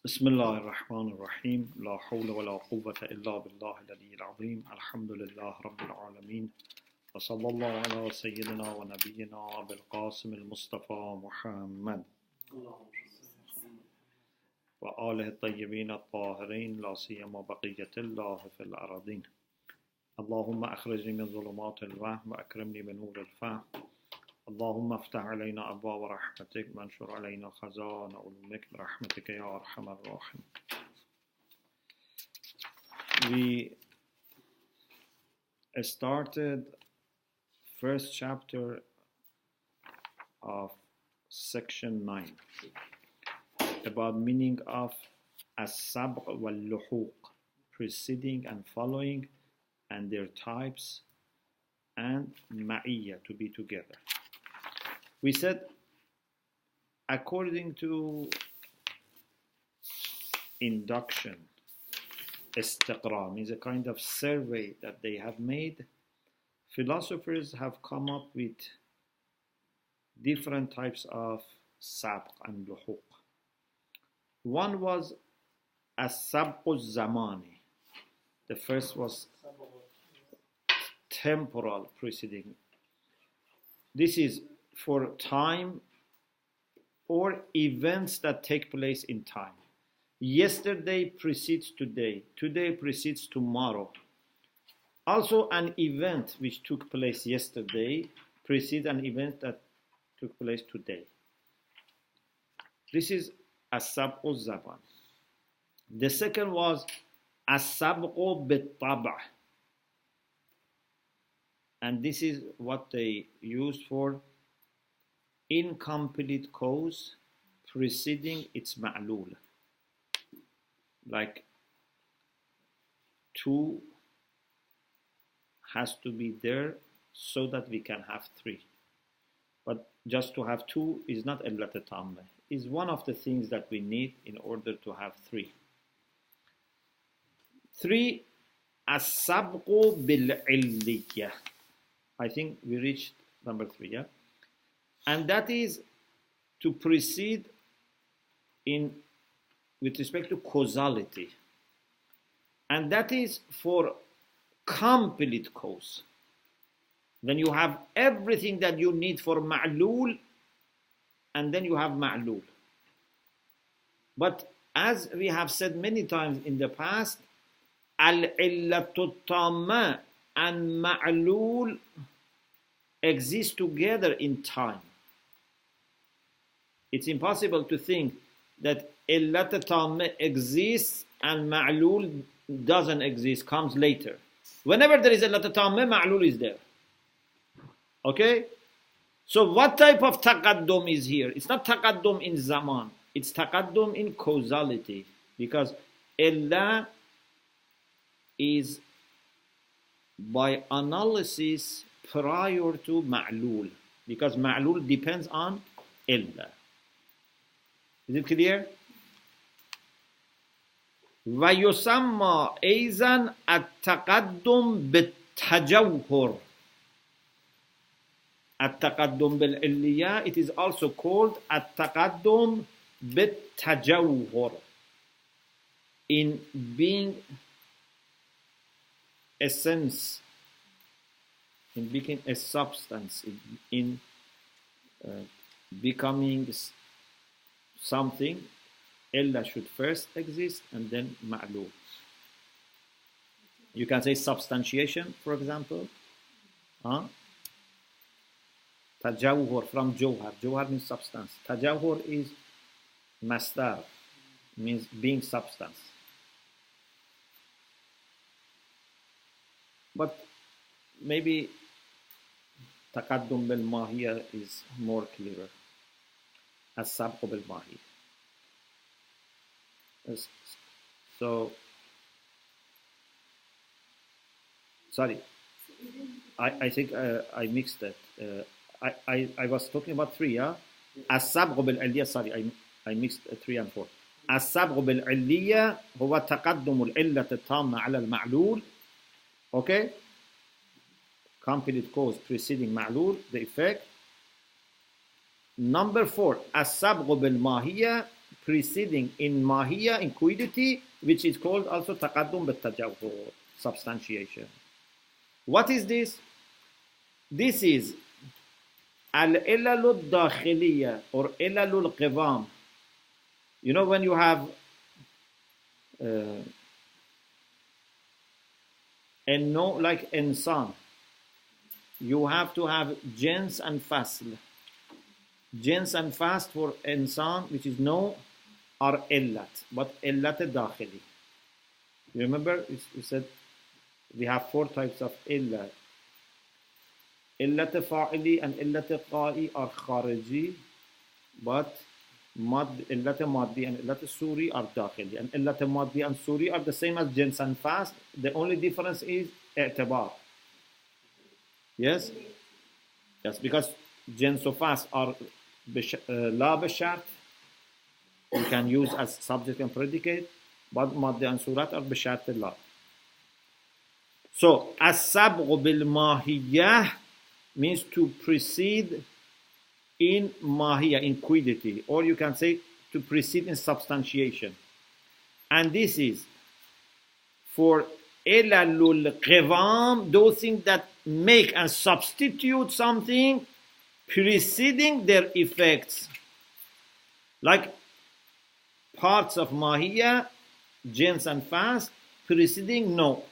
بسم الله الرحمن الرحيم لا حول ولا قوة إلا بالله العلي العظيم الحمد لله رب العالمين وصلى الله على سيدنا ونبينا أبي القاسم المصطفى محمد وآله الطيبين الطاهرين لا سيما بقية الله في الأراضين اللهم أخرجني من ظلمات الوهم وأكرمني بنور الفهم اللهم افتح علينا أبواب رحمتك وانشر علينا خزائن علومك برحمتك يا أرحم الراحمين. We started first chapter of section 9 about meaning of as-sabq wal-luhuq, preceding and following, and their types, and ma'iyya, to be together. We said, according to induction, istiqra means a kind of survey that they have made, philosophers have come up with different types of sabq and luhuq. One was as-sabqu zamani. The first was temporal preceding. This is for time or events that take place in time. Yesterday precedes today. Today precedes tomorrow. Also, an event which took place yesterday precedes an event that took place today. This is as-sabqu zaman. The second was as-sabqu bit-tab'. And this is what they used for incomplete cause preceding its ma'lul. Like 2 has to be there so that we can have 3. But just to have 2 is not illat tammah. Is one of the things that we need in order to have 3. 3, as-sabqu bil-'illiyah. I think we reached number 3, yeah? And that is to precede with respect to causality. And that is for complete cause. Then you have everything that you need for ma'lul, and then you have ma'lul. But as we have said many times in the past, al-illatu tamma and ma'lul exist together in time. It's impossible to think that illat tammah exists and ma'lul doesn't exist, comes later. Whenever there is illat tammah, ma'lul is there. Okay? So what type of taqaddum is here? It's not taqaddum in zaman. It's taqaddum in causality. Because illa is by analysis prior to ma'lul. Because ma'lul depends on illa. Is it clear? وَيُسَمَّى أَيْضًا التَّقَدُّمْ بِالتَّجَوْهُرِ. التَّقَدُّمْ بِالْعِلِّيَّةِ. It is also called التَّقَدُّمْ بِالتَّجَوْهُرِ. In being a sense, in becoming a substance, in becoming something, illa should first exist and then ma'lul. You can say substantiation, for example. Tajawhur from jawhar. Jawhar means substance. Tajawhur is masdar, means being substance. But maybe taqaddum bil mahiyya is more clearer. As-sabqu bil mahiyya. So, sorry, I think I mixed that. I was talking about 3, yeah? As-sabqu bil-'illiyah, sorry, I mixed 3 and 4. As-sabqu bil-'illiyah huwa taqaddum al-'illat at-tamma 'ala al-ma'lul. Okay? Complete cause preceding ma'lul, the effect. Number 4, as-sabqu bil-mahiyya, preceding in mahiyya, in quiddity, which is called also taqaddum bil-tajawwur, substantiation. What is this? This is al-ilalul dakhiliya or ilalul qivam. You know, when you have like insan, you have to have jins and fasl. Jins and fast for insan, which is no, are illat, but illat dakhili. You remember we said we have 4 types of illat. Illat fa'ili and illat qa'i are khariji, but illat maddi and illat suri are dakhili. And illat maddi and suri are the same as jins and fast. The only difference is i'tibar. Yes? Yes, because jins or fast are la bishart, you can use as subject and predicate, but maddi and surat are bishart la. So, as-sabghu bil-mahiyyah means to precede in mahiyya, in quiddity, or you can say to precede in substantiation. And this is for ilalul qivam, those things that make and substitute something preceding their effects. Like parts of mahiyya, jins and fast, preceding no.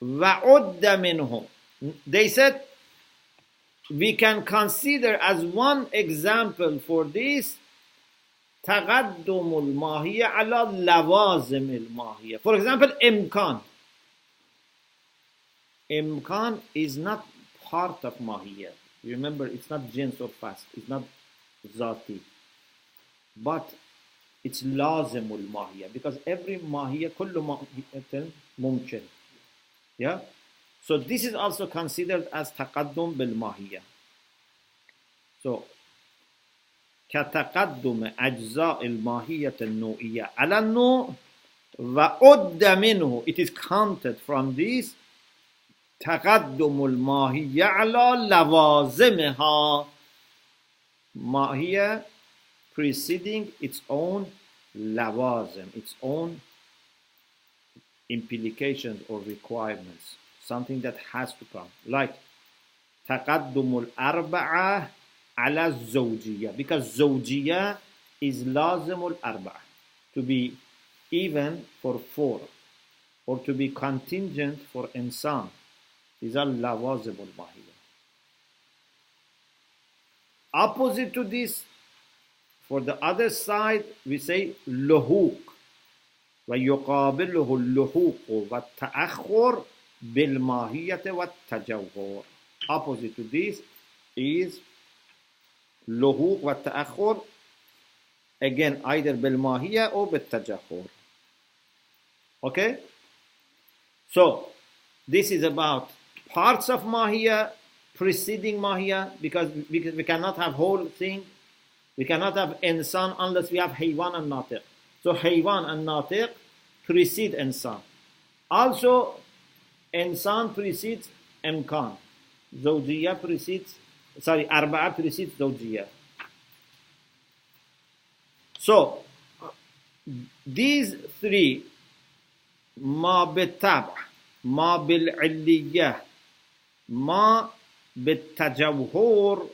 وَعُدَّ مِنْهُ. They said we can consider as one example for this تَقَدُّمُ الْمَاهِيَةِ عَلَى لَوَازِمِ الْمَاهِيَةِ. For example, imkan. Imkan is not part of mahiyya. Remember, it's not jins or fast. It's not zati. But it's lazimul mahiyya. Because every mahiyya, kullu mahiyyatin mumkin. Yeah? So this is also considered as taqaddum bil mahiyya. So, كتقدم أجزاء الماهية النوعية على النوع وعد منه. It is counted from this تقدم الماهية على لوازمها. Mahiyya preceding its own lawazim, its own implications or requirements, something that has to come, like تقدم الأربعة على الزوجية, because زوجية is لازم الأربعة, to be even for 4 or to be contingent for insan. These are lawazim al-mahiyya. Opposite to this, for the other side, we say luhuq. ويقابله اللحوق والتأخر بالماهية والتجوهر. Opposite to this is luhuq والتأخر, again either بالماهية or بالتجوهر. Okay? So, this is about parts of mahiyya preceding mahiyya, because we cannot have whole thing. We cannot have insan unless we have haywan and natiq. So haywan and natiq precede insan. Also, insan precedes imkan. Zawjiyya precedes, arba'a precedes zawjiyya. So, these 3, ma bitab', ma bil-'illiyah, ma bil-tajawhur,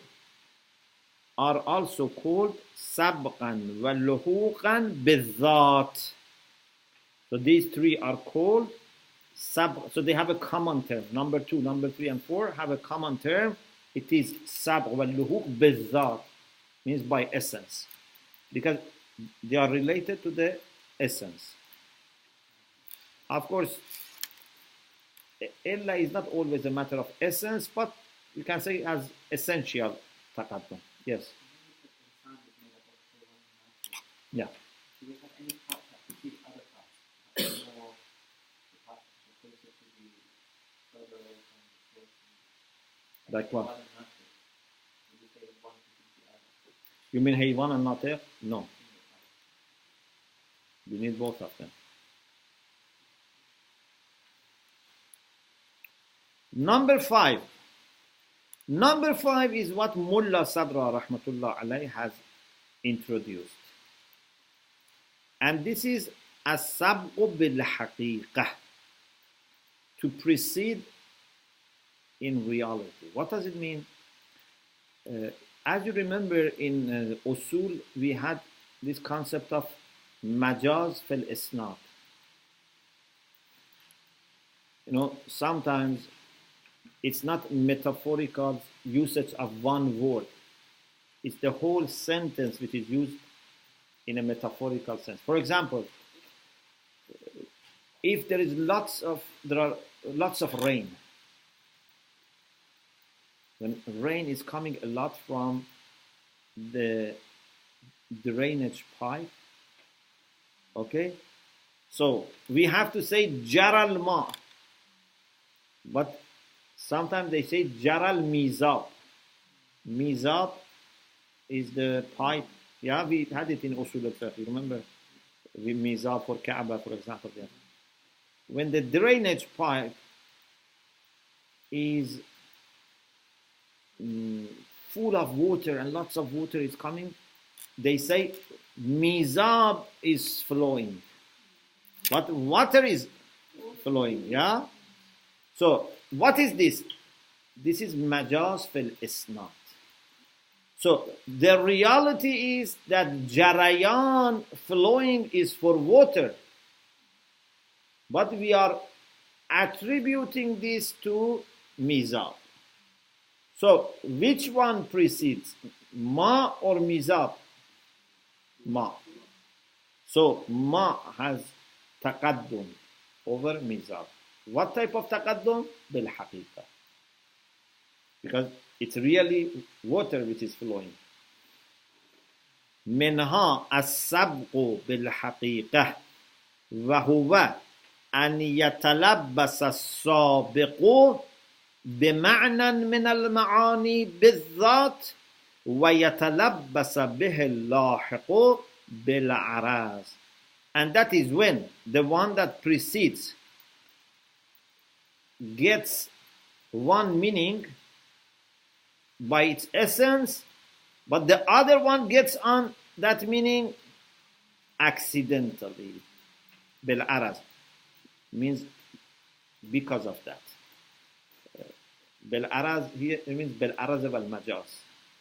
are also called sabqan wa luhuqan bil-dhat. So these 3 are called sabq. So they have a common term. Number 2, number 3, and 4 have a common term. It is sabq wa luhuq bil-dhat, means by essence, because they are related to the essence. Of course, illa is not always a matter of essence, but you can say as essential taqaddum. Yes. Yeah. Do we have any parts that precede other parts? Or the parts that are closer to the further away from the source? Like what? Would you say one precedes the other? You mean haywan and natiq? No. We need both of them. Number 5. Number 5 is what Mullah Sadra rahmatullah alayhi has introduced. And this is as-sabqu bil-haqiqah, to precede in reality. What does it mean? As you remember in usul, we had this concept of majaz fil isnad. Sometimes it's not metaphorical usage of one word. It's the whole sentence which is used in a metaphorical sense. For example, if there are lots of rain, when rain is coming a lot from the drainage pipe, okay, so we have to say jaral ma, but sometimes they say jaral mizab. Mizab is the pipe. Yeah, we had it in usul al-fiqh. You remember, mizab for Kaaba, for example. Yeah. When the drainage pipe is full of water and lots of water is coming, they say mizab is flowing, but water is flowing. Yeah. So what is this? This is majaz fil isnad. So the reality is that jarayan, flowing, is for water, but we are attributing this to mizab. So which one precedes, ma or mizab? Ma. So ma has taqaddum over mizab. What type of taqaddum? Bil haqiqah. Because it's really water which is flowing. Minha as-sabqu bil haqiqah wa huwa an yatalabbas as-sabiqu bima'nan min al-ma'ani bil-dhat wa yatalabbas bihi al-lahiqu bil-araz. And that is when the one that precedes gets one meaning by its essence, but the other one gets on that meaning accidentally. Bil araz means because of that. Bil araz here means bil araz wal majaz,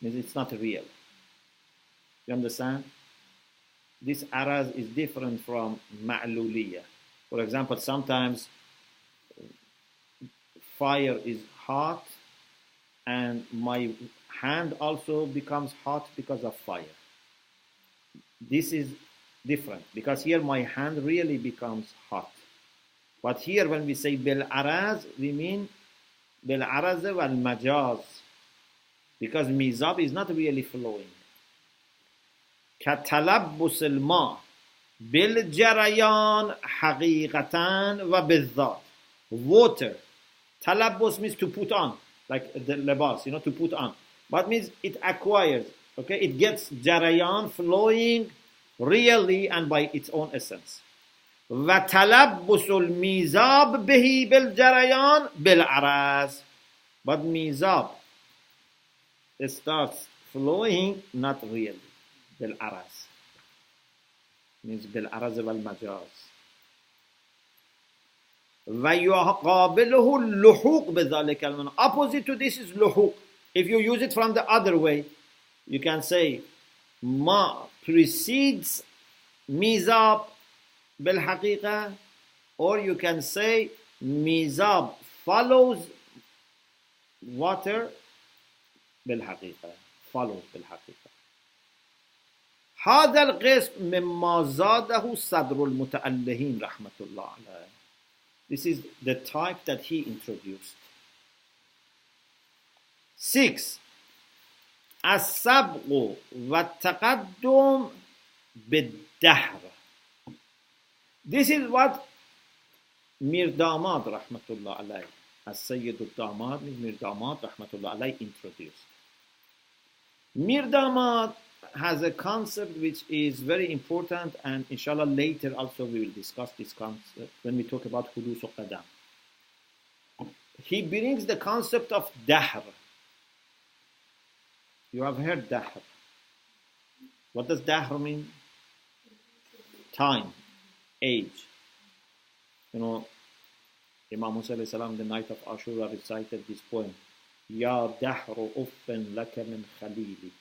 means it's not real. You understand? This araz is different from ma'luliyah. For example, sometimes fire is hot and my hand also becomes hot because of fire. This is different because here my hand really becomes hot. But here when we say bil araz, we mean bil araz wal majaz, because mizab is not really flowing. Katalabbus al ma bil jarayan haqiqatan wa bizzat. Water. Talabbus means to put on, like the lebas, to put on. But means it acquires, okay? It gets jarayan, flowing, really and by its own essence. وَتَلَبُّسُ الْمِيزَابِ بِهِ بِالْجَرَيَانِ بِالْعَرَازِ. But mizab, it starts flowing, not really. بِالْعَرَازِ means بِالْعَرَازِ وَالْمَجَازِ. وَيُقَابِلُهُ اللُّحُوقُ بِذَلِكَ الْمَنَى. Opposite to this is luhuq. If you use it from the other way, you can say ma precedes mizab bil haqiqah, or you can say mizab follows water bil haqiqah, follows bil haqiqah. هذا القسم مما زاده صدر المتألهين رحمة الله عليه. This is the type that he introduced. 6. السبق والتقدم بالدهر. This is what Mir Damad rahmatullah alayh, as-Sayyid al-Damad, Mir Damad rahmatullah alayh, introduced. Mir Damad has a concept which is very important, and inshallah later also we will discuss this concept when we talk about hudus al-qadam. He brings the concept of dahr. You have heard dahr. What does dahr mean? Time, age. You know, Imam Musa alayhi salam, the night of Ashura, recited this poem. Ya dahru uffin laka min khalili,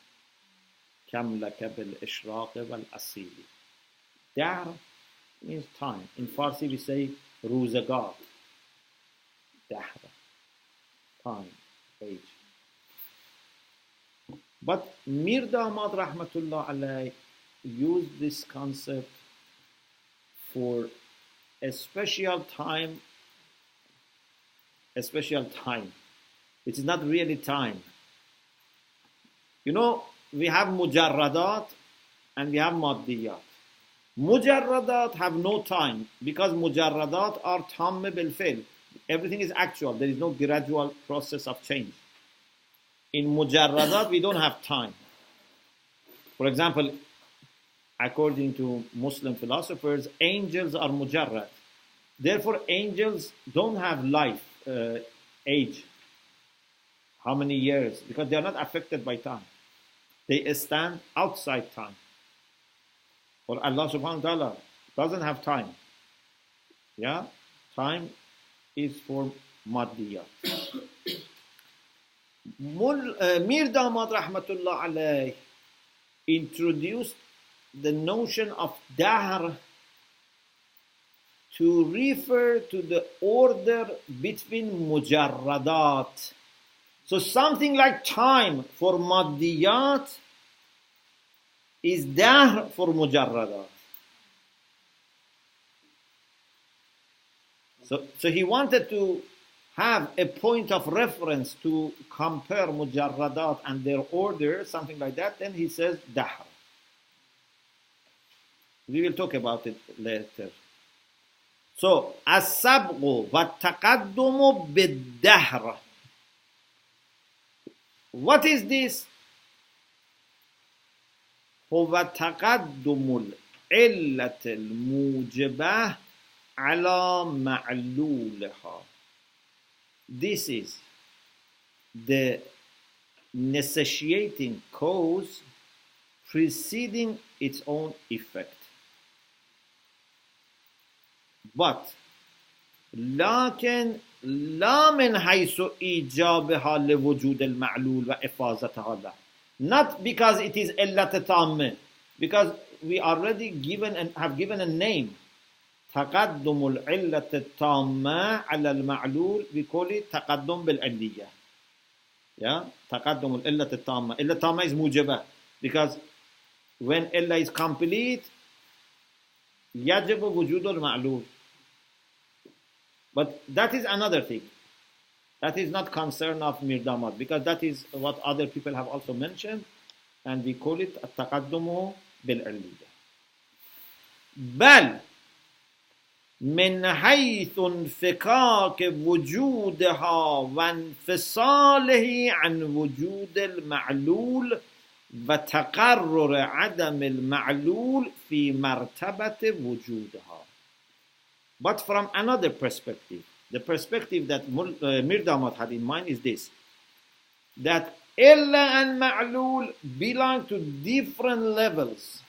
kam laka bil ishraq wal asili. Dahr means time. In Farsi we say ruzagar. Dahr, time, age. But Mir Damad Rahmatullah Alayh used this concept for a special time, which is not really time. You know, we have mujarradat and we have maddiyat. Mujarradat have no time because mujarradat are tamme bil fi'l. Everything is actual. There is no gradual process of change. In mujarradat, we don't have time. For example, according to Muslim philosophers, angels are mujarrad. Therefore, angels don't have life, age. How many years? Because they are not affected by time. They stand outside time. Or Allah subhanahu wa ta'ala doesn't have time. Yeah? Time is for maddiyat. Mir Damad Rahmatullah Alayh introduced the notion of dahr to refer to the order between mujarradat. So something like time for maddiyat is dahr for mujarradat. So he wanted to have a point of reference to compare mujarradat and their order, something like that. Then he says dahr. We will talk about it later. So, as-sabqu wa-taqaddumu bid-dahr. What is this? هو تقدم العلة الموجبة على معلولها. This is the necessitating cause preceding its own effect. But لكن لا من حيث إيجابها لوجود المعلول وإفاظتها له. Not because it is علة تامة, because we already have given a name. تقدم العلة التامة على المعلول, we call it تقدم بالعلية. Yeah, تقدم العلة التامة. علة التامة is موجبة, because when علة is complete, يجب وجود المعلول. But that is another thing. That is not concern of Mir Damad, because that is what other people have also mentioned, and we call it التقدم بالعلية. بل من حيث انفكاك وجودها وانفصاله عن وجود المعلول وتقرر عدم المعلول في مرتبة وجودها. But from another perspective, the perspective that Mir Damad had in mind is this, that illa and ma'lul belong to different levels.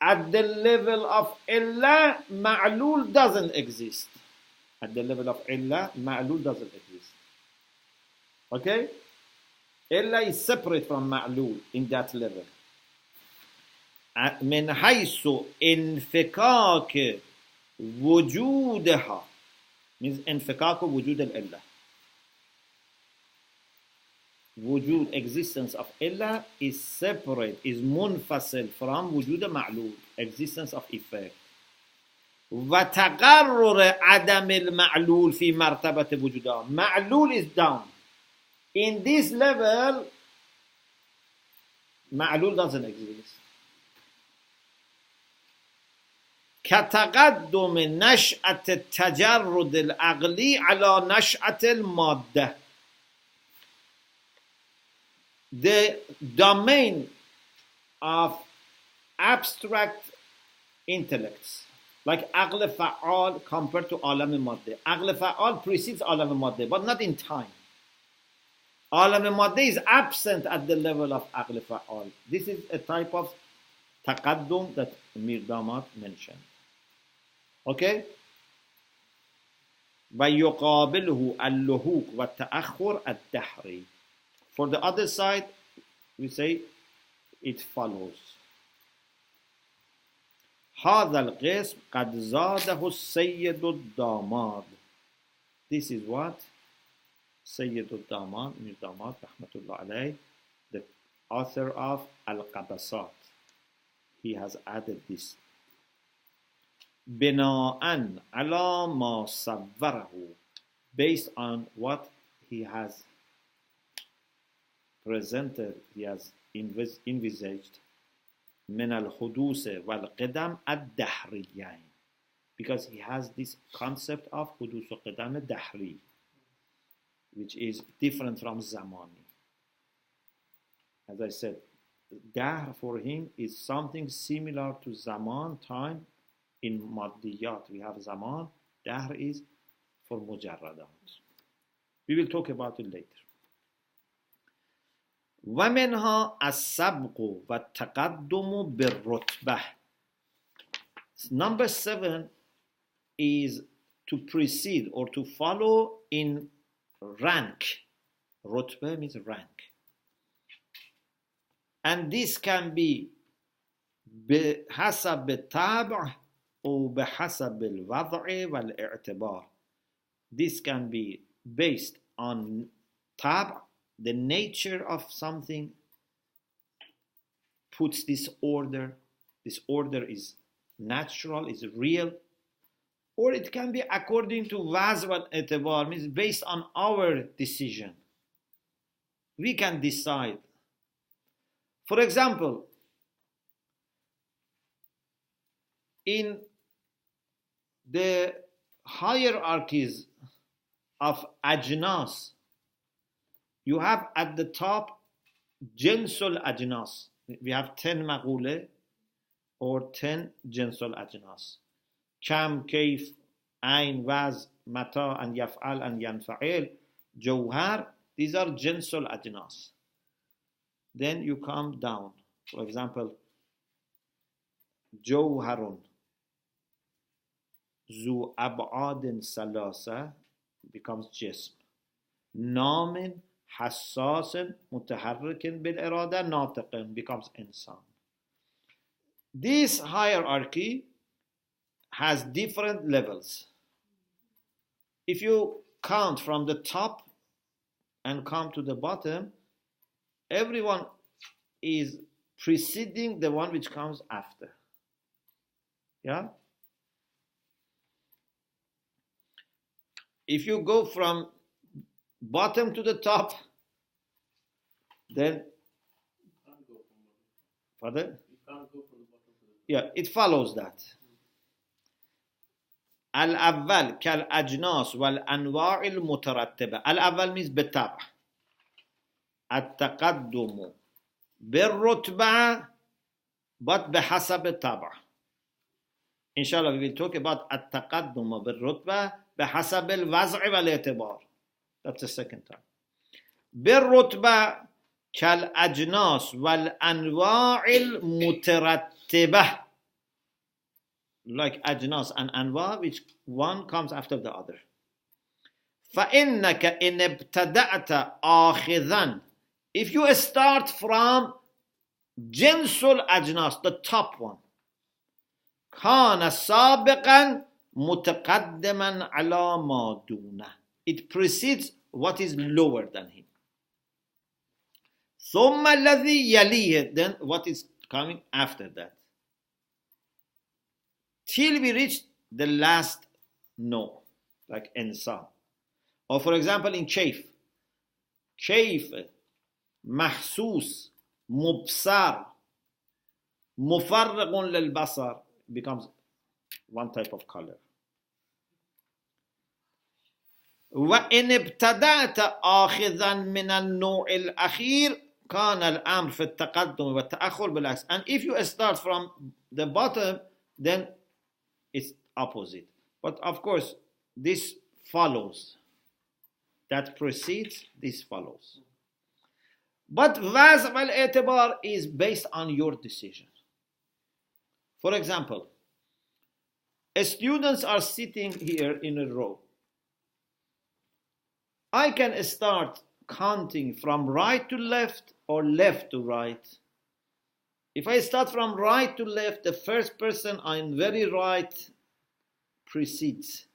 At the level of illa, ma'lul doesn't exist. At the level of illa, ma'lul doesn't exist. Okay? Illa is separate from ma'lul in that level. من حيث انفكاك وجودها means انفكاك وجود الإله. Wujud, existence of إله is separate, is منفصل from وجود معلول, existence of effect. وتقرر عدم المعلول في مرتبة وجودها. معلول is down. In this level, معلول doesn't exist. كتقدم نشأة التجرد العقلي على نشأة المادة. The domain of abstract intellects, like عقل فعال compared to عالم ماده. عقل فعال precedes عالم ماده, but not in time. عالم ماده is absent at the level of عقل فعال. This is a type of تقدم that Mir Damat mentioned. Okay? ويقابله اللهوك والتأخر الدهري. For the other side, we say it follows. هذا القسم قد زاده السيد الداماد. This is what Sayyid al-Daman, Mir Damat, rahmatullah alayh, the author of Al-Qabasat. He has added this. بناءً على ما صوره, based on what he has presented, he has envisaged من الحدوث والقدم الدهريين, because he has this concept of حدوث و قدم دهری, which is different from zamani. As I said, dahr for him is something similar to zaman, time. In maddiyat we have zaman, dahr is for mujarradat. We will talk about it later. ومنها السبق والتقدم بالرتبة. Number 7 is to precede or to follow in rank. Rutbah means rank. And this can be بحسب الطبع أو بحسب الوضع والاعتبار. This can be based on طبع, the nature of something puts this order. This order is natural, is real. Or it can be according to waz wal itibar, means based on our decision. We can decide. For example, in the hierarchies of ajnas, you have at the top jinsul ajnas. We have 10 maqule or 10 jinsul ajnas. Kam, Kaif, Ain, Waz, Mata, and Yaf'al, and Yanfa'il, Jawhar, these are jinsul ajnas. Then you come down. For example, Jawharun, Zu Ab'adin Salasa becomes Jism. Namin, Hassasin, Mutaharrikin bil Irada, Natiqin becomes Insan. This hierarchy has different levels. If you count from the top and come to the bottom, everyone is preceding the one which comes after. Yeah? If you go from bottom to the top, then pardon? Yeah, it follows that. الأول كالأجناس والأنواع المترتبة. الأول means بالطبع. التقدم بالرتبة but بحسب الطبع. Inshallah we will talk about التقدم بالرتبة بحسب الوضع والاعتبار. That's the second time. بالرتبة كالأجناس والأنواع المترتبة. Like ajnas and anwa, which one comes after the other. فَإِنَّكَ إِنْ ابْتَدَأْتَ آخِذًا. If you start from jinsul ajnas, the top one, كَانَ سَابِقًا مُتَقَدِّمًا عَلَى مَا دُونَهُ. It precedes what is lower than him. ثُمَّ الَّذِي يَلِيهِ. Then what is coming after that? Till we reach the last no, like insan. Or for example in kayf, mahsus, mubsar, mufarriqun lil basar becomes one type of color. وإن ابتدأت آخذا من النوع الأخير كان الأمر في التقدم والتأخر بالعكس. And if you start from the bottom, then it's opposite. But of course, this follows. That precedes, this follows. But wazn al-i'tibar is based on your decision. For example, students are sitting here in a row. I can start counting from right to left or left to right. If I start from right to left, the first person on very right precedes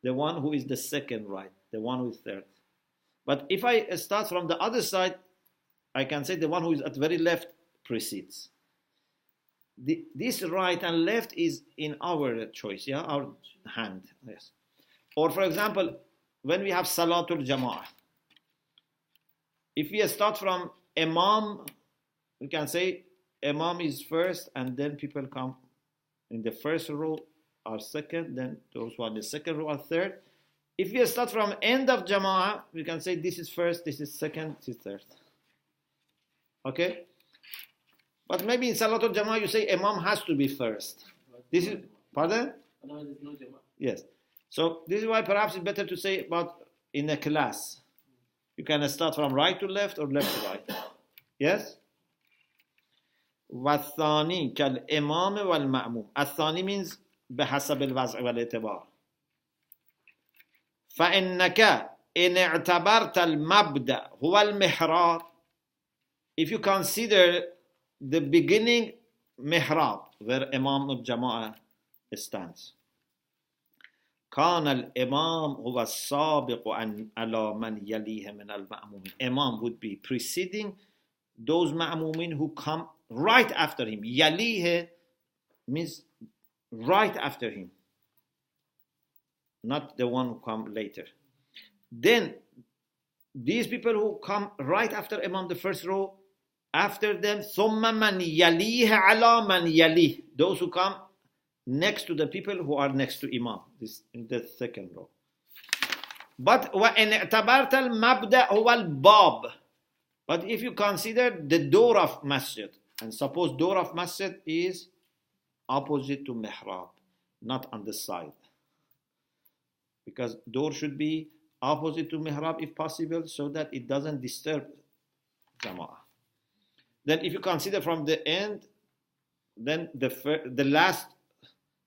the one who is the second right, the one who is third. But if I start from the other side, I can say the one who is at very left precedes. This right and left is in our choice, yeah, our hand. Yes. Or for example, when we have Salatul Jama'ah, if we start from Imam, we can say Imam is first, and then people come in the first row are second, then those who are in the second row are third. If we start from end of Jama'ah, we can say this is first, this is second, this is third. Okay? But maybe in Salatul Jama'ah you say Imam has to be first. This is, pardon? No, there's no Jama'ah. Yes. So this is why perhaps it's better to say about in a class. You can start from right to left or left to right. Yes? والثاني كالإمام والمأموم. الثاني means بحسب الوضع والاعتبار. فإنك إن اعتبرت المبدأ هو المحراب. If you consider the beginning mihrab, where Imam al-Jama'ah stands. كان الإمام هو السابق على من يليه من المأمومين. Imam would be preceding those ma'mumin who come right after him. Yalihe means right after him, not the one who come later. Then these people who come right after Imam, the first row, after them, ثم من يليه على من يليه, those who come next to the people who are next to Imam, this in the second row. But وإن اعتبرت المبدأ هو الباب. But if you consider the door of masjid, and suppose door of masjid is opposite to mihrab, not on the side, because door should be opposite to mihrab if possible, so that it doesn't disturb jama'ah. Then if you consider from the end, then the last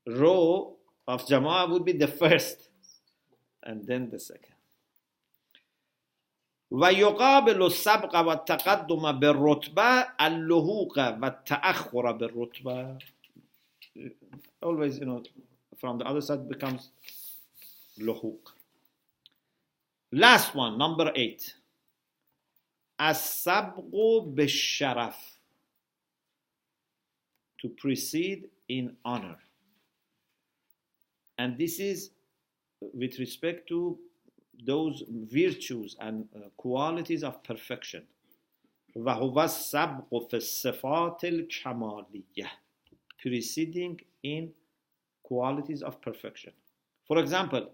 row of jama'ah would be the first, and then the second. ويقابل السبق والتقدم بالرتبة اللهوق والتأخر بالرتبة. Always, from the other side becomes لهوق. Last one, number 8. السبق بالشرف, to precede in honor. And this is with respect to those virtues and qualities of perfection. وهو السبق في الصفات الكمالية, preceding in qualities of perfection. For example,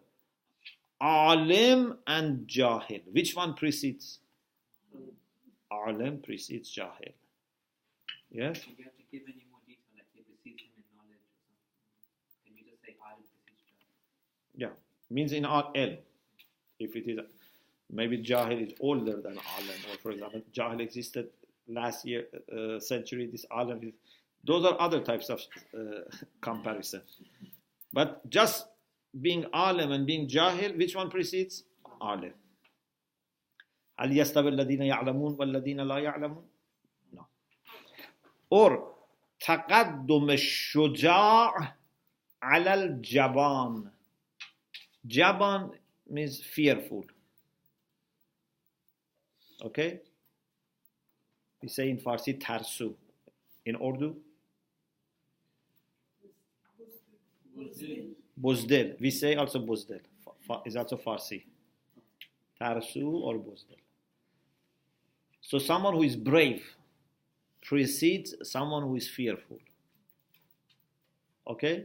alim and jahil. Which one precedes? Alim precedes jahil. Yes? Do you have to give any more detail, like it precedes him in knowledge or something? Can you just say alim precedes jahil? Yeah, means in ilm. If it is, maybe jahil is older than alim, or for example, jahil existed last century, this alim is, those are other types of comparison. But just being alim and being jahil, which one precedes? Alim. هل يستوي الذين يعلمون والذين لا يعلمون? No. Or تقدم الشجاع على الجبان. Jaban means fearful. Okay? We say in Farsi tarsu. In Urdu? Buzdil. We say also buzdil. Is also Farsi. Tarsu or buzdil. So someone who is brave precedes someone who is fearful. Okay?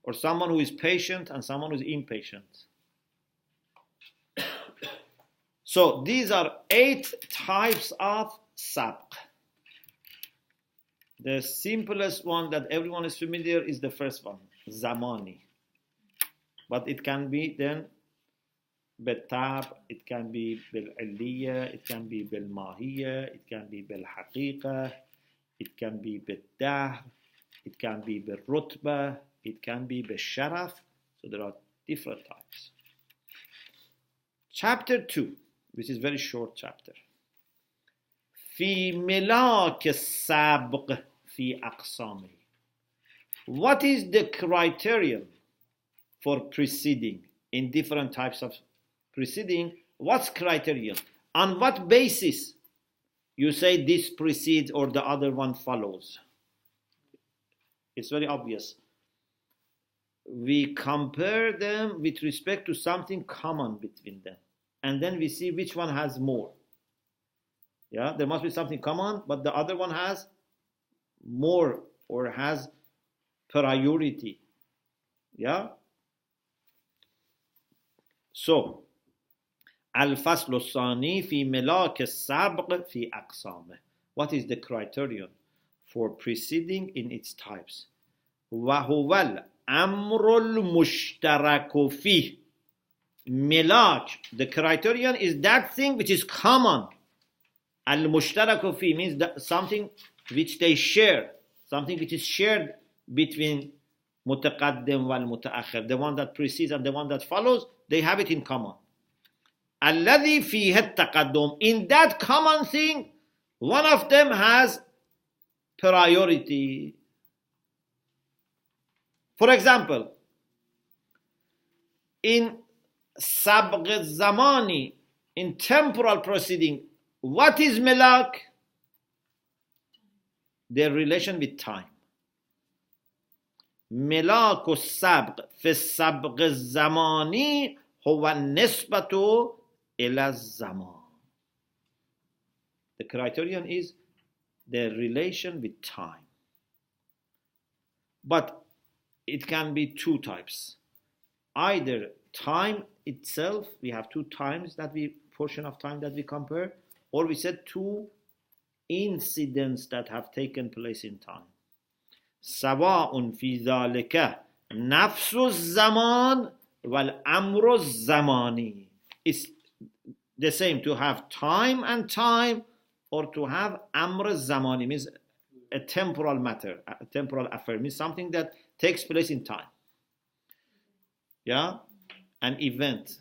Or someone who is patient and someone who is impatient. So these are 8 types of sabq. The simplest one that everyone is familiar is the first one, zamani. But it can be then بالطبع, it can be بالعلية, it can be بالماهية, it can be بالحقيقة, it can be بالدهر, it can be بالرتبة, it can be بالشرف. So there are different types. Chapter 2, which is very short chapter. في ملاك السابق في أقسامه. What is the criterion for preceding in different types of preceding? What's criterion? On what basis you say this precedes or the other one follows? It's very obvious. We compare them with respect to something common between them. And then we see which one has more. Yeah, there must be something common, but the other one has more or has priority. Yeah? So, الفصل الثاني في ملاك السبق في أقسامه. What is the criterion for preceding in its types? وهو الأمر المشترك فيه. ملاك, the criterion is that thing which is common. Al-mushtarak fi means that something which they share, something which is shared between mutaqaddim wal mutaakhir, the one that precedes and the one that follows, they have it in common. Alladhi fihi at-taqaddum, in that common thing, one of them has priority. For example, in sabq zamani, in temporal proceeding, what is milak? Their relation with time. ملاك السبق في السبق الزماني هو النسبة إلى الزمان. The criterion is the relation with time. But it can be two types. Either time itself, we have two times that we, portion of time that we compare, or we said two incidents that have taken place in time. سواء في ذلك نفس الزمان والأمر الزماني. It's the same to have time and time, or to have amr zamani, means a temporal matter, a temporal affair, means something that takes place in time. Yeah, an event.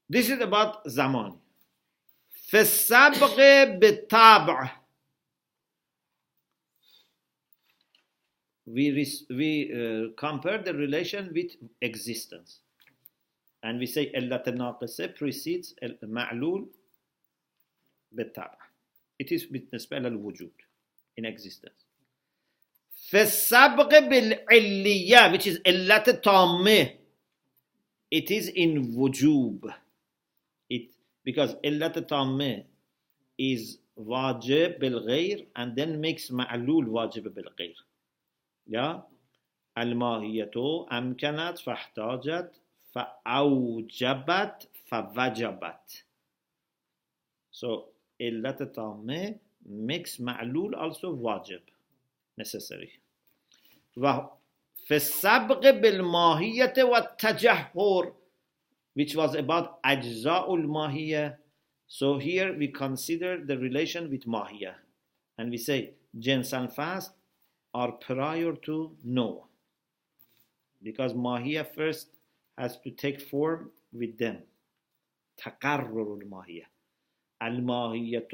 This is about zaman. في السبق بالطبع. We compare the relation with existence. And we say العلة الناقصة precedes المعلول بالطبع. It is بالنسبة للوجود, in existence. في السبق بالعلية, which is علة التامة, it is in وجوب. Because علة التامة is واجب بالغير and then makes معلول واجب بالغير. Yeah? الماهية أمكنت فاحتاجت فأوجبت فوجبت. So علة التامة makes معلول also واجب, necessary. وفي السبق بالماهية والتجهر, which was about أجزاء الماهية. So here we consider the relation with mahiyah, and we say jins and fast are prior to no, because mahiyah first has to take form with them. تقرر الماهية. الماهية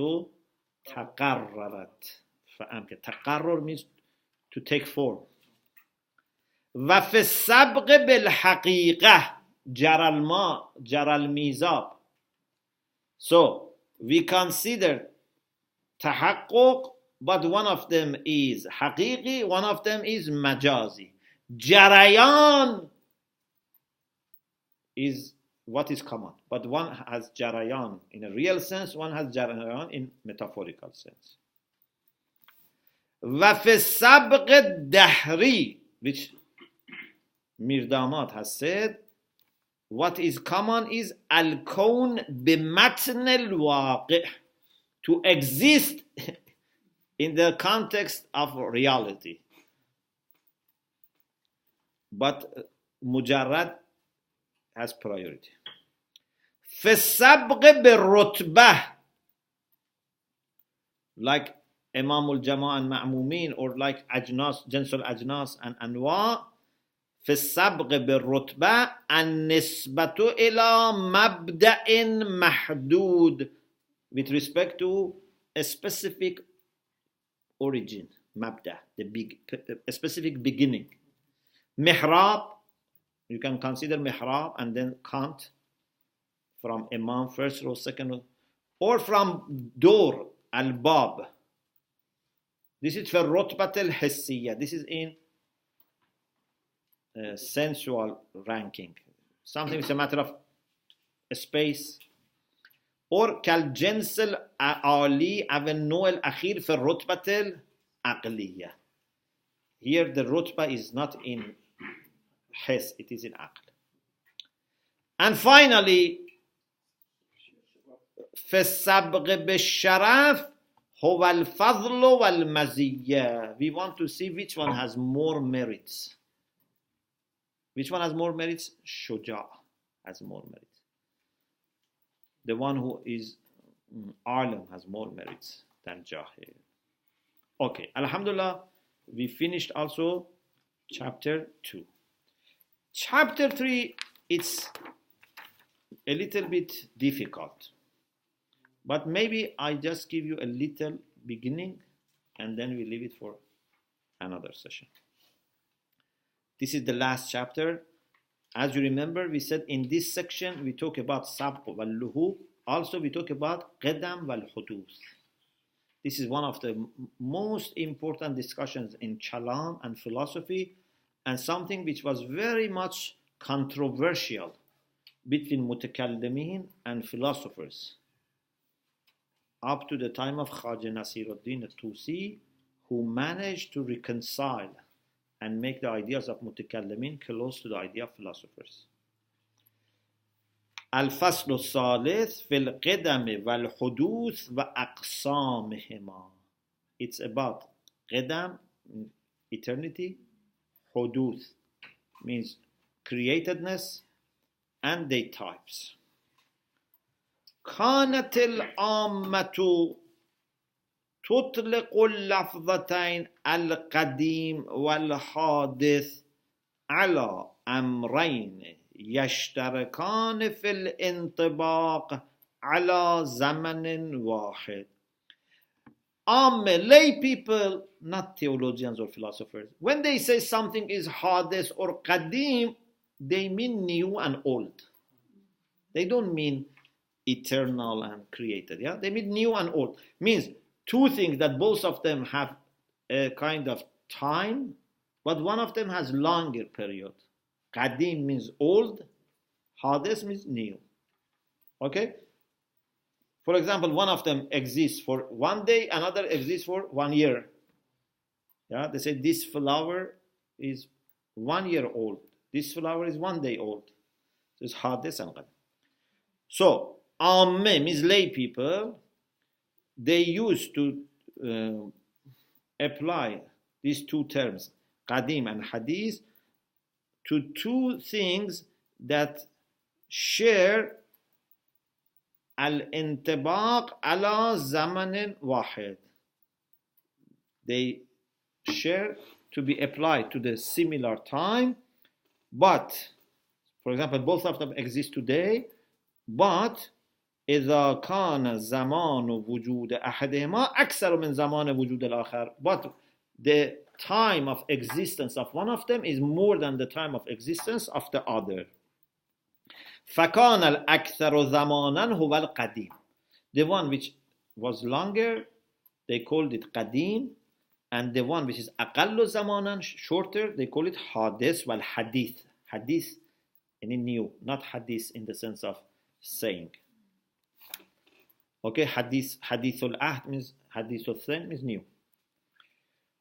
تقررت. تقرر means to take form. وفي السبق بالحقيقة جرى الماء جرى الميزاب. So we consider تحقق, but one of them is حقيقي, one of them is مجازي. جريان is what is common, but one has jarayan in a real sense, one has jarayan in metaphorical sense. وفي السبق الدهري, which Mirdamat has said, what is common is al-kawn bimatn al-waqi', to exist in the context of reality. But mujarrad has priority. في السبق بالرتبة, like Imam al-Jama and Ma'mumin, or like Ajnas, Jins al-Ajnas and Anwa. في السبق بالرتبة النسبة إلى مبدأ محدود, with respect to a specific origin, مبدأ, a specific beginning. Mihrab, you can consider mihrab and then count from Imam, first row, second row, or from door, al-bab. This is for rutbat al-hissiyya. This is in sensual ranking. Something is a matter of space. Or كالجنس العالي أو النوع الأخير في الرتبة العقلية. Here the rutbah is not in his, it is in aql. And finally, في السبق بالشرف هو الفضل والمزية. We want to see which one has more merits. Which one has more merits? Shuja has more merits. The one who is alim has more merits than jahil. Okay, alhamdulillah, we finished also chapter 2. Chapter 3, it's a little bit difficult. But maybe I just give you a little beginning and then we leave it for another session. This is the last chapter. As you remember, we said in this section we talk about sabq wal luhub. Also we talk about qadam wal huduth. This is one of the most important discussions in kalam and philosophy, and something which was very much controversial between mutakallimin and philosophers up to the time of Khaja Nasiruddin al-Tusi, who managed to reconcile and make the ideas of mutakallimin close to the idea of philosophers. الفصل الثالث في القدم والحدوث وأقسامهما. It's about qidam, eternity, huduth means createdness, and their types. كانت العامة تطلق اللفظتين القديم والحادث على أمرين يشتركان في الانطباق على زمن واحد. Lay people, not theologians or philosophers, when they say something is hadith or qadim, they mean new and old. They don't mean eternal and created. Yeah, they mean new and old. Means two things that both of them have a kind of time, but one of them has longer period. Qadim means old, hadith means new. Okay? For example, one of them exists for 1 day, another exists for 1 year. Yeah, they say this flower is 1 year old. This flower is 1 day old. So it's hadith and qadim. So, amme means lay people. They used to apply these two terms, qadim and hadith, to two things that share al-intibaq ala zamanin wahid. They share to be applied to the similar time, but, for example, both of them exist today, but إذا كان زمان وجود أحدهما أكثر من زمان وجود الآخر. But the time of existence of one of them is more than the time of existence of the other. فكان الأكثر زمانا هو القديم. The one which was longer, they called it qadim, and the one which is أقل زمانا, shorter, they call it hadith wal hadith. Hadith in new, not hadith in the sense of saying. Okay, hadithul ahd means hadithul thin means new.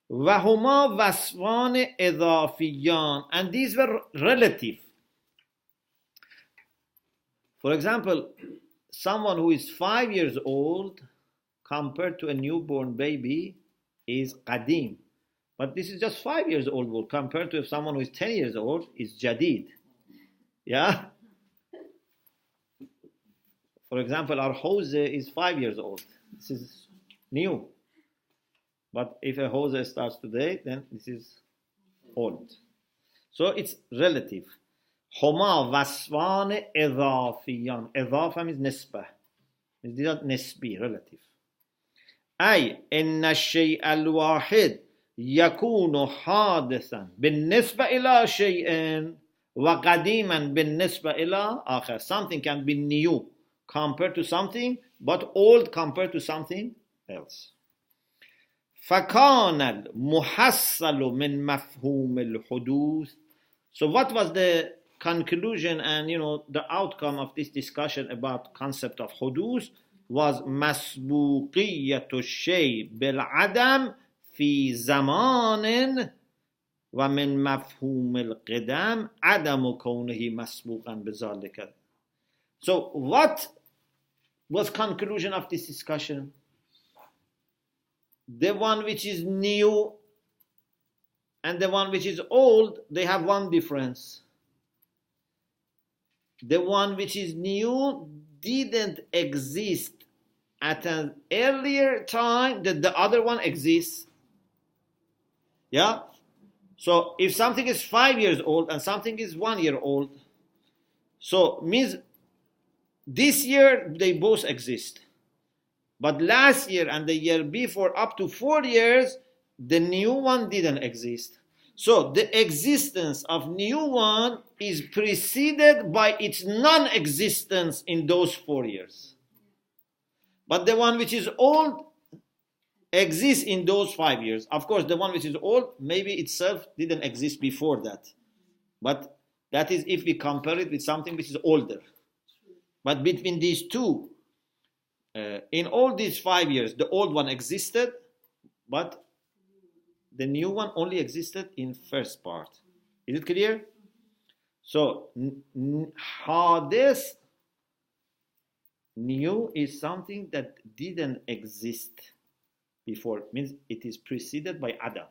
وهما وصفان إضافيان, and these were relative. For example, someone who is 5 years old compared to a newborn baby is qadim. But this is just 5 years old compared to someone who is 10 years old is jadid. Yeah? For example, our hose is 5 years old. This is new. But if a hose starts today, then this is old. So it's relative. هما وصفان اضافیان. اضافه means نسبة. These are نسبي, relative. أي إن الشيء الواحد يكون حادثا بالنسبة إلى شيء وقديما بالنسبة إلى آخر. Something can be new compared to something, but old compared to something else. فكان المحصل من مفهوم الحدوث. So what was the conclusion and the outcome of this discussion about concept of حدوث was مسبوقية الشيء بالعدم في زمان ومن مفهوم القدم عدم كونه مسبوقا بذلك. So what was conclusion of this discussion? The one which is new and the one which is old, they have one difference. The one which is new didn't exist at an earlier time that the other one exists. Yeah? So if something is 5 years old and something is 1 year old, so means this year they both exist. But last year and the year before, up to 4 years, the new one didn't exist. So the existence of new one is preceded by its non-existence in those 4 years. But the one which is old exists in those 5 years. Of course, the one which is old, maybe itself didn't exist before that. But that is if we compare it with something which is older. But between these two, in all these 5 years, the old one existed, but the new one only existed in first part. Is it clear? So, hadith, new, is something that didn't exist before. It means it is preceded by Adam.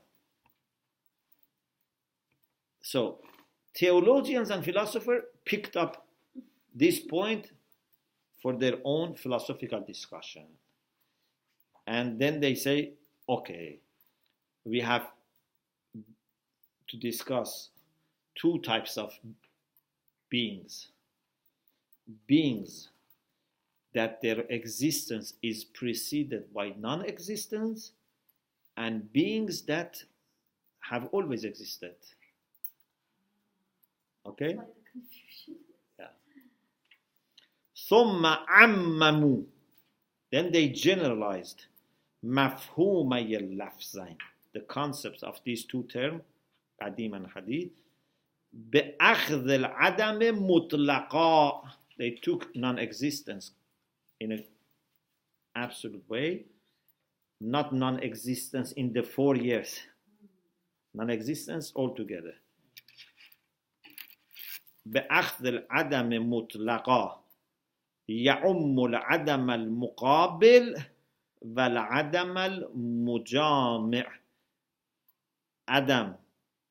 So, theologians and philosophers picked up this point for their own philosophical discussion. And then they say, okay, we have to discuss two types of beings. Beings that their existence is preceded by non-existence, and beings that have always existed. Okay? Yeah. ثم عمموا. Then they generalized مفهومي اللفظين, the concepts of these two terms, قديم and حديث, بأخذ العدم مطلقا. They took non-existence in an absolute way, not non-existence in the 4 years. Non-existence altogether. بأخذ العدم مطلقا يعم العدم المقابل والعدم المجامع. Adam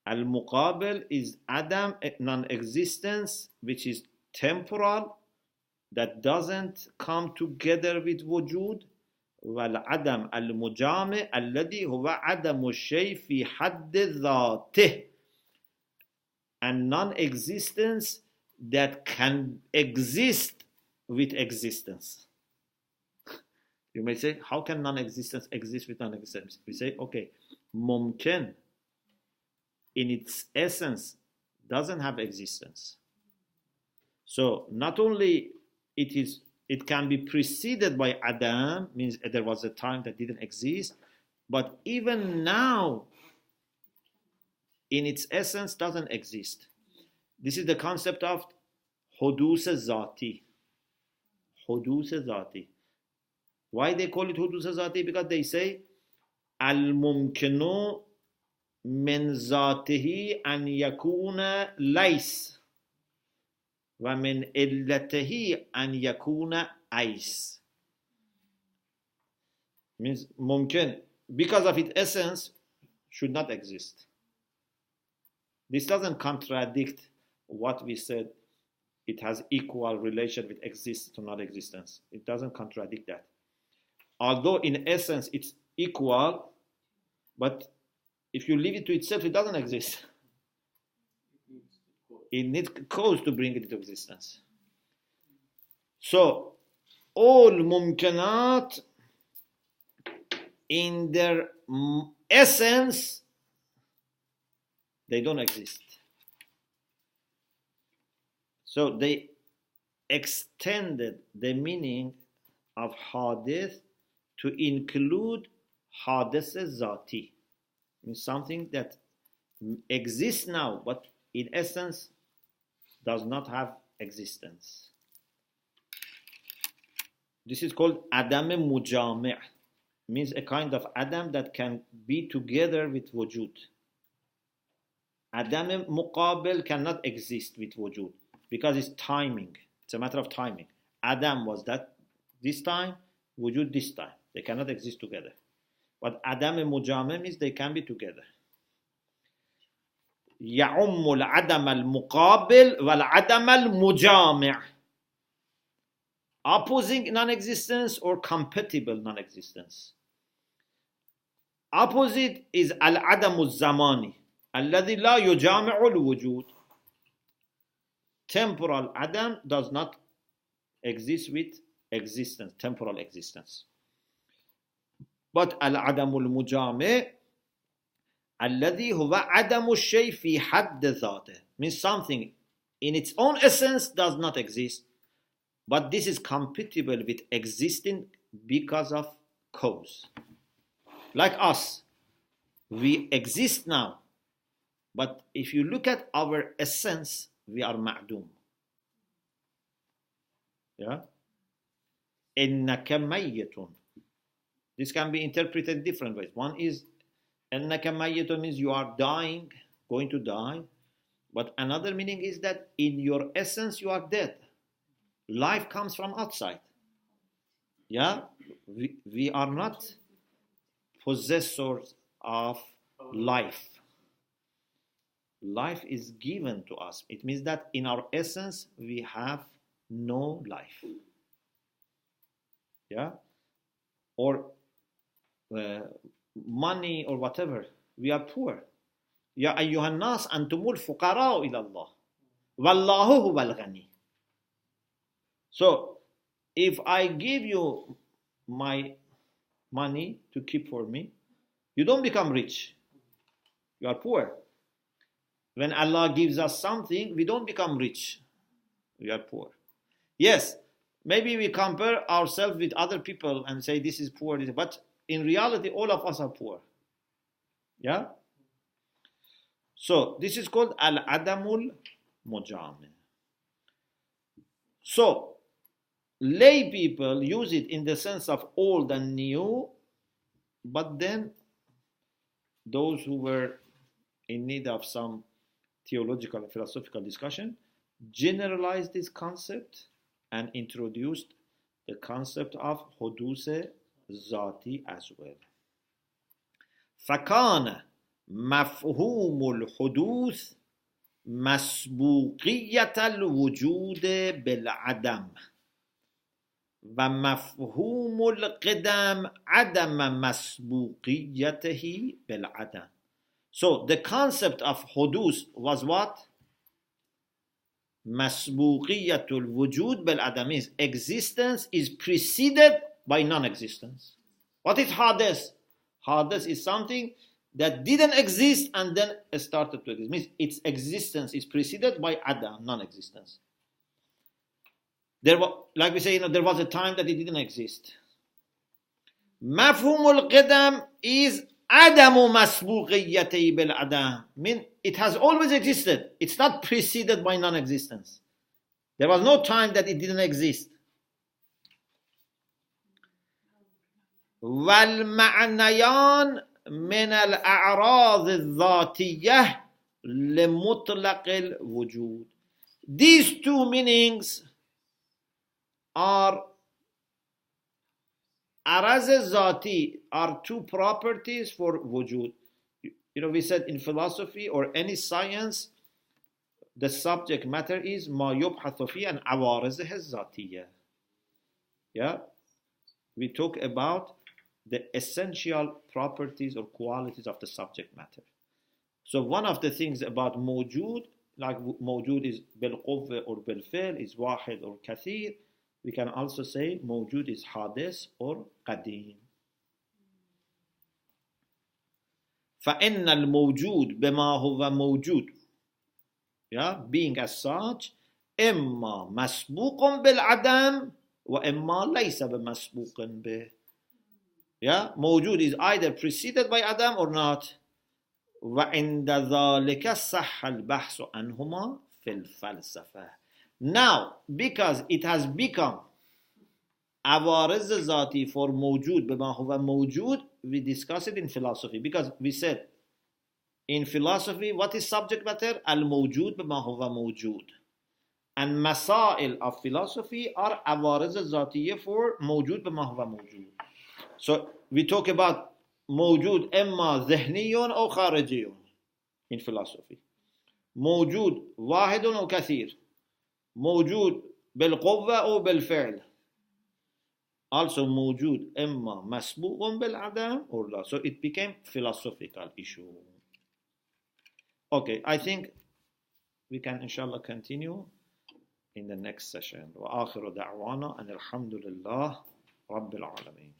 al-Muqabil is Adam, non-existence, which is temporal, that doesn't come together with wujud. والعدم المجامع الذي هو عدم الشيء في حد ذاته. And non-existence that can exist with existence. You may say, how can non-existence exist with non-existence? We say, okay, mumkin in its essence doesn't have existence. So not only it can be preceded by Adam, means there was a time that didn't exist, but even now in its essence doesn't exist. This is the concept of hudus zati. Hudus zati. Why they call it hudus zati? Because they say al-mumkinu min zatihi an yakuna lays wa min illatihi an yakuna ais. Means mumkin, because of its essence, should not exist. This doesn't contradict what we said it has equal relation with existence or non-existence. It doesn't contradict that. Although in essence it's equal, but if you leave it to itself, it doesn't exist. It needs cause to bring it into existence. So, all mumkanat, in their essence, they don't exist. So they extended the meaning of hadith to include hadith zati, means something that exists now, but in essence does not have existence. This is called adam mujami', means a kind of adam that can be together with wujud. Adam muqabil cannot exist with wujud because it's timing. It's a matter of timing. Adam was that this time, wujud this time. They cannot exist together. But adam mujami' means they can be together. يعم العدم المقابل والعدم المجامع, opposing non-existence or compatible non-existence. Opposite is al-عدم الزماني الذي لا يجامع الوجود. Temporal adam does not exist with existence, temporal existence. But al-عدم المجامع الذي هو عدم الشيء في حد ذاته, means something in its own essence does not exist, but this is compatible with existing because of cause. Like us, we exist now, but if you look at our essence, we are ma'doom. Yeah? إنك ميت. This can be interpreted in different ways. One is إنك ميت means you are dying, going to die. But another meaning is that in your essence you are dead. Life comes from outside. Yeah? We are not possessors of life. Life is given to us. It means that in our essence we have no life. Yeah? Or money or whatever. We are poor. Ya ayyuhan nas antumul fuqara'u ila Allah. Wallahu huwal ghani. So, if I give you my money to keep for me, you don't become rich. You are poor. When Allah gives us something, we don't become rich. We are poor. Yes, maybe we compare ourselves with other people and say this is poor, but in reality, all of us are poor. Yeah? So, this is called al-adamul mujami. So, lay people use it in the sense of old and new, but then those who were in need of some theological and philosophical discussion generalized this concept and introduced the concept of hudus zati as well. فكان مفهوم الحدوث مسبوقية الوجود بالعدم ومفهوم القدم عدم مسبوقيته بالعدم. So the concept of hudus was what? مسبوقية الوجود بالعدم is existence is preceded by non-existence. What is hadith? Hadith is something that didn't exist and then started to exist. Means its existence is preceded by adam, non-existence. There was, like we say, there was a time that it didn't exist. Mafhumul qidam is adamu masbuqiyyati bil adam. Mean it has always existed. It's not preceded by non-existence. There was no time that it didn't exist. والمعنيان من الأعراض الذاتية لمطلق الوجود. These two meanings are araz zati, are two properties for wujud. You know, we said in philosophy or any science, the subject matter is ما يبحث فيه عن عوارضه الذاتية. Yeah, we talk about the essential properties or qualities of the subject matter. So one of the things about موجود, like موجود is بالقوة or بالفعل, is واحد or كثير. We can also say موجود is حادث or قديم. فإن الموجود بما هو موجود, yeah, being as such, إما مسبوق بالعدم وإما ليس بمسبوق به. Yeah, موجود is either preceded by Adam or not. وعند ذلك صح البحث عنهما في الفلسفة. Now, because it has become عوارض ذاتی for موجود بما هو موجود, we discuss it in philosophy, because we said in philosophy what is subject matter? الموجود بما هو موجود. And مسائل of philosophy are عوارض ذاتية for موجود بما هو موجود. So we talk about موجود إما ذهني أو خارجي in philosophy. موجود واحد أو كثير. موجود بالقوة أو بالفعل. Also موجود إما مسبوق بالعدم or لا. So it became philosophical issue. Okay, I think we can inshallah continue in the next session. وآخر دعوانا أن الحمد لله رب العالمين.